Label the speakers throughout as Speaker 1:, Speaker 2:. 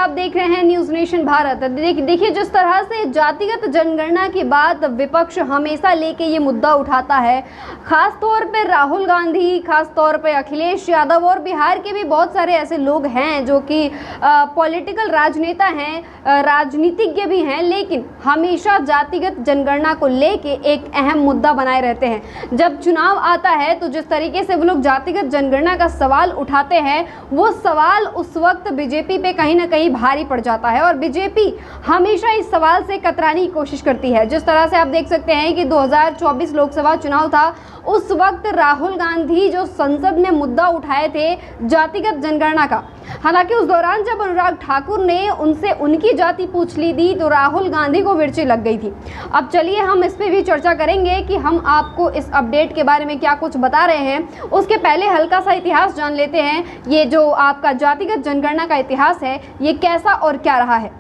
Speaker 1: आप देख रहे हैं न्यूज नेशन भारत। देखिए जिस तरह से जातिगत जनगणना की बात विपक्ष हमेशा लेके ये मुद्दा उठाता है, खास तौर पे राहुल गांधी, खास तौर पे अखिलेश यादव और बिहार के भी बहुत सारे ऐसे लोग हैं जो कि पॉलिटिकल राजनेता हैं, राजनीतिज्ञ भी हैं, लेकिन हमेशा जातिगत जनगणना को लेके एक अहम मुद्दा बनाए रहते हैं। जब चुनाव आता है तो जिस तरीके से वो लोग जातिगत जनगणना का सवाल उठाते हैं, वो सवाल उस वक्त बीजेपी पे कहीं ना कहीं भारी पड़ जाता है और बीजेपी हमेशा इस सवाल से कतराने की कोशिश करती है। जिस तरह से आप देख सकते हैं कि 2024 लोकसभा चुनाव था, उस वक्त राहुल गांधी जो संसद में मुद्दा उठाए थे जातिगत जनगणना का, हालांकि उस दौरान जब अनुराग ठाकुर ने उनसे उनकी जाति पूछ ली थी तो राहुल गांधी को मिर्ची लग गई थी। अब चलिए हम इस पे भी चर्चा करेंगे कि हम आपको इस अपडेट के बारे में क्या कुछ बता रहे हैं। उसके पहले हल्का सा इतिहास जान लेते हैं। ये जो आपका जातिगत जनगणना का इतिहास है, ये कैसा और क्या रहा है।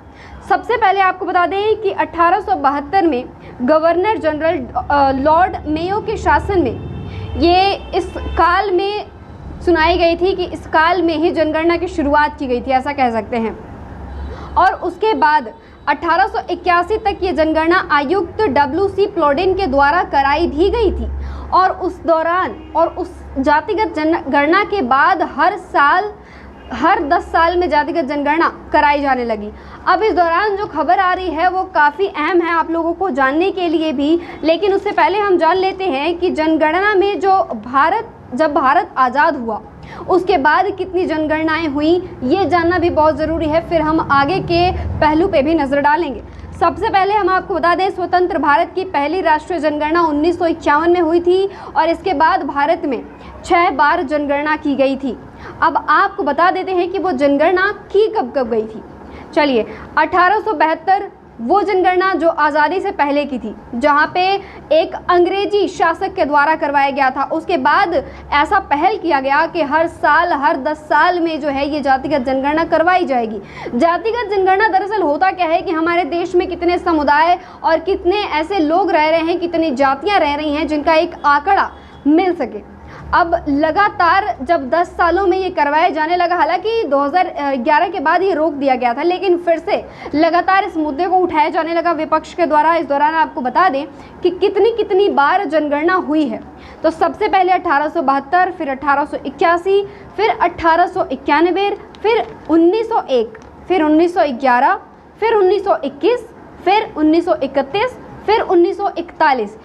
Speaker 1: सबसे पहले आपको बता दें कि 1872 में गवर्नर जनरल लॉर्ड मेयो के शासन में ये इस काल में सुनाई गई थी कि इस काल में ही जनगणना की शुरुआत की गई थी, ऐसा कह सकते हैं। और उसके बाद 1881 तक ये जनगणना आयुक्त WC प्लोडेन के द्वारा कराई भी गई थी और उस दौरान और उस जातिगत जनगणना के बाद हर 10 साल में जातिगत जनगणना कराई जाने लगी। अब इस दौरान जो खबर आ रही है वो काफ़ी अहम है आप लोगों को जानने के लिए भी, लेकिन उससे पहले हम जान लेते हैं कि जनगणना में जब भारत आज़ाद हुआ उसके बाद कितनी जनगणनाएं हुई, ये जानना भी बहुत ज़रूरी है। फिर हम आगे के पहलू पे भी नज़र डालेंगे। सबसे पहले हम आपको बता दें, स्वतंत्र भारत की पहली राष्ट्रीय जनगणना 1951 में हुई थी और इसके बाद भारत में 6 बार जनगणना की गई थी। अब आपको बता देते हैं कि वो जनगणना की कब गई थी। चलिए, 1872 वो जनगणना जो आज़ादी से पहले की थी, जहाँ पे एक अंग्रेजी शासक के द्वारा करवाया गया था। उसके बाद ऐसा पहल किया गया कि हर 10 साल में जो है ये जातिगत जनगणना करवाई जाएगी। जातिगत जनगणना दरअसल होता क्या है कि हमारे देश में कितने समुदाय और कितने ऐसे लोग रह रहे हैं, कितनी जातियाँ रह रही हैं, जिनका एक आंकड़ा मिल सके। अब लगातार जब 10 सालों में ये करवाया जाने लगा, हालांकि 2011 के बाद ये रोक दिया गया था, लेकिन फिर से लगातार इस मुद्दे को उठाया जाने लगा विपक्ष के द्वारा। इस दौरान आपको बता दें कि कितनी बार जनगणना हुई है। तो सबसे पहले 1872, फिर 1881, फिर 1891, फिर 1901, फिर 1911, फिर 1921, फिर 1931, फिर 1941।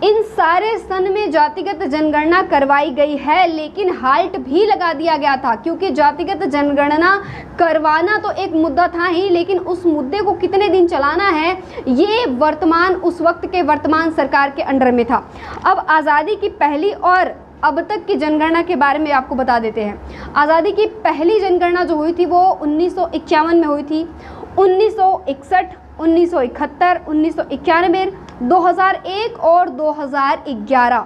Speaker 1: इन सारे सन में जातिगत जनगणना करवाई गई है, लेकिन हाल्ट भी लगा दिया गया था, क्योंकि जातिगत जनगणना करवाना तो एक मुद्दा था ही, लेकिन उस मुद्दे को कितने दिन चलाना है ये उस वक्त के वर्तमान सरकार के अंडर में था। अब आज़ादी की पहली और अब तक की जनगणना के बारे में आपको बता देते हैं। आज़ादी की पहली जनगणना जो हुई थी वो 1951 में हुई थी। 1961, 1971, 1991, 2001 और 2011।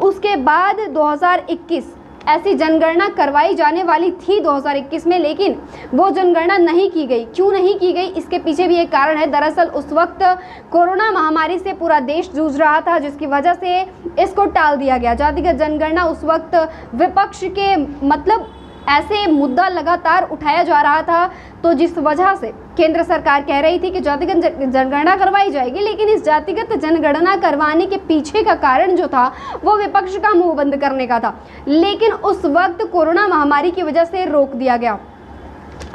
Speaker 1: उसके बाद 2021 ऐसी जनगणना करवाई जाने वाली थी 2021 में, लेकिन वो जनगणना नहीं की गई। क्यों नहीं की गई, इसके पीछे भी एक कारण है। दरअसल उस वक्त कोरोना महामारी से पूरा देश जूझ रहा था, जिसकी वजह से इसको टाल दिया गया। जातिगत जनगणना उस वक्त विपक्ष के ऐसे मुद्दा लगातार उठाया जा रहा था, तो जिस वजह से केंद्र सरकार कह रही थी कि जातिगत जनगणना करवाई जाएगी, लेकिन इस जातिगत जनगणना करवाने के पीछे का कारण जो था वो विपक्ष का मुंह बंद करने का था, लेकिन उस वक्त कोरोना महामारी की वजह से रोक दिया गया।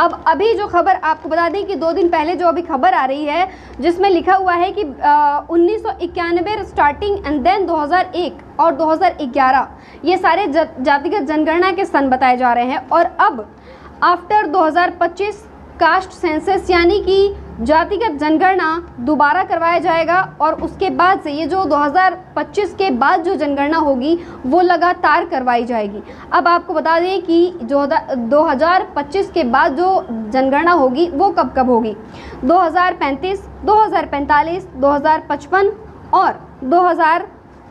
Speaker 1: अब अभी जो खबर आपको बता दें कि 2 दिन पहले जो अभी खबर आ रही है, जिसमें लिखा हुआ है कि 1991 स्टार्टिंग एंड देन 2001 और 2011 ये सारे जातिगत जनगणना के सन बताए जा रहे हैं। और अब आफ्टर 2025 कास्ट सेंसस यानी कि जातिगत जनगणना दोबारा करवाया जाएगा और उसके बाद से ये जो 2025 के बाद जो जनगणना होगी वो लगातार करवाई जाएगी। अब आपको बता दें कि जो 2025 के बाद जो जनगणना होगी वो कब होगी। 2035, 2045, 2055 और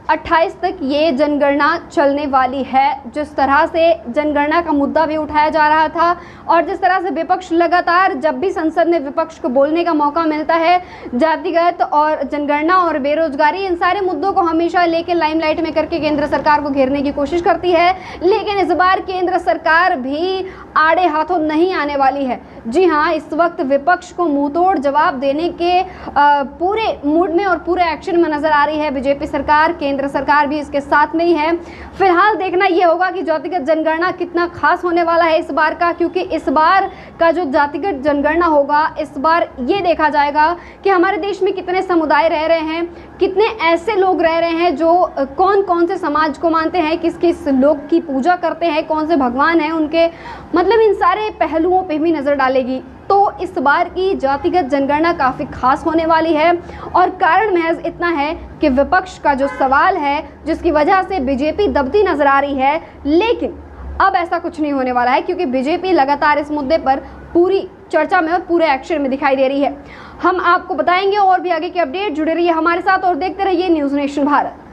Speaker 1: 28 तक ये जनगणना चलने वाली है। जिस तरह से जनगणना का मुद्दा भी उठाया जा रहा था और जिस तरह से विपक्ष लगातार जब भी संसद में विपक्ष को बोलने का मौका मिलता है, जातिगत और जनगणना और बेरोजगारी, इन सारे मुद्दों को हमेशा लेकर लाइमलाइट में करके केंद्र सरकार को घेरने की कोशिश करती है। लेकिन इस बार केंद्र सरकार भी आड़े हाथों नहीं आने वाली है। जी हाँ, इस वक्त विपक्ष को मुंहतोड़ जवाब देने के पूरे मूड में और पूरे एक्शन में नजर आ रही है बीजेपी सरकार। केंद्र सरकार भी इसके साथ में ही है। फिलहाल देखना यह होगा कि जातिगत जनगणना कितना खास होने वाला है इस बार का, क्योंकि इस बार का जो जातिगत जनगणना होगा, इस बार ये देखा जाएगा कि हमारे देश में कितने समुदाय रह रहे हैं, कितने ऐसे लोग रह रहे हैं जो कौन कौन से समाज को मानते हैं, किस किस लोग की पूजा करते हैं, कौन से भगवान हैं उनके, मतलब इन सारे पहलुओं पे भी नज़र डालेगी। तो इस बार की जातिगत जनगणना काफ़ी खास होने वाली है और कारण महज इतना है कि विपक्ष का जो सवाल है, जिसकी वजह से बीजेपी दबती नजर आ रही है। लेकिन अब ऐसा कुछ नहीं होने वाला है, क्योंकि बीजेपी लगातार इस मुद्दे पर पूरी चर्चा में और पूरे एक्शन में दिखाई दे रही है। हम आपको बताएंगे और भी आगे के अपडेट। जुड़े रहिए हमारे साथ और देखते रहिए न्यूज़ नेशन भारत।